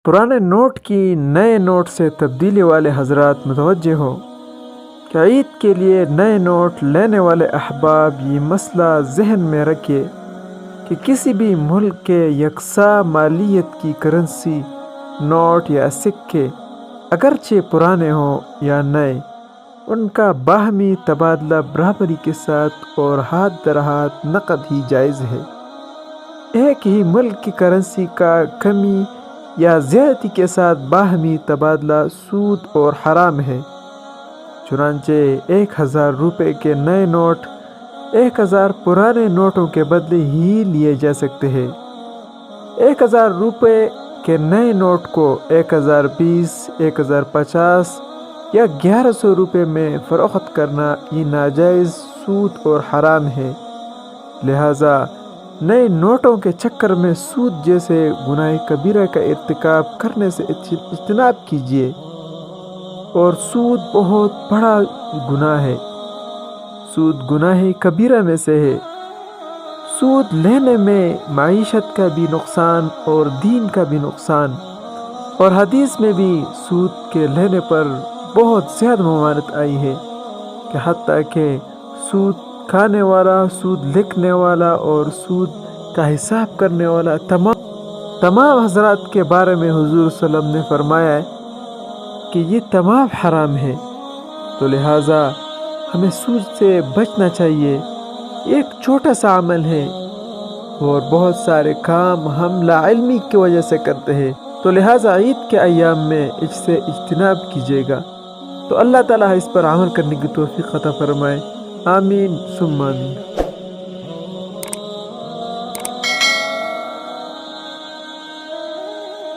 پرانے نوٹ کی نئے نوٹ سے تبدیلی والے حضرات متوجہ ہو کہ عید کے لیے نئے نوٹ لینے والے احباب یہ مسئلہ ذہن میں رکھے کہ کسی بھی ملک کے یکساں مالیت کی کرنسی نوٹ یا سکے اگرچہ پرانے ہوں یا نئے، ان کا باہمی تبادلہ برابری کے ساتھ اور ہاتھ در ہاتھ نقد ہی جائز ہے۔ ایک ہی ملک کی کرنسی کا کمی یا زیادتی کے ساتھ باہمی تبادلہ سود اور حرام ہے۔ چنانچہ 1000 روپے کے نئے نوٹ 1000 پرانے نوٹوں کے بدلے ہی لیے جا سکتے ہیں۔ 1000 روپے کے نئے نوٹ کو 1020، 1050 یا 1100 روپے میں فروخت کرنا یہ ناجائز سود اور حرام ہے۔ لہٰذا نئے نوٹوں کے چکر میں سود جیسے گناہ کبیرہ کا ارتکاب کرنے سے اجتناب کیجیے، اور سود بہت بڑا گناہ ہے۔ سود گناہ کبیرہ میں سے ہے۔ سود لینے میں معیشت کا بھی نقصان اور دین کا بھی نقصان، اور حدیث میں بھی سود کے لینے پر بہت زیادہ ممانعت آئی ہے کہ حتیٰ کہ سود کھانے والا، سود لکھنے والا اور سود کا حساب کرنے والا تمام حضرات کے بارے میں حضور صلی اللہ علیہ وسلم نے فرمایا ہے کہ یہ تمام حرام ہے۔ تو لہٰذا ہمیں سود سے بچنا چاہیے۔ ایک چھوٹا سا عمل ہے اور بہت سارے کام ہم لا علمی کی وجہ سے کرتے ہیں، تو لہٰذا عید کے ایام میں اس سے اجتناب کیجیے گا۔ تو اللہ تعالیٰ اس پر عمل کرنے کی توفیق عطا فرمائے۔ آمین ثم آمین۔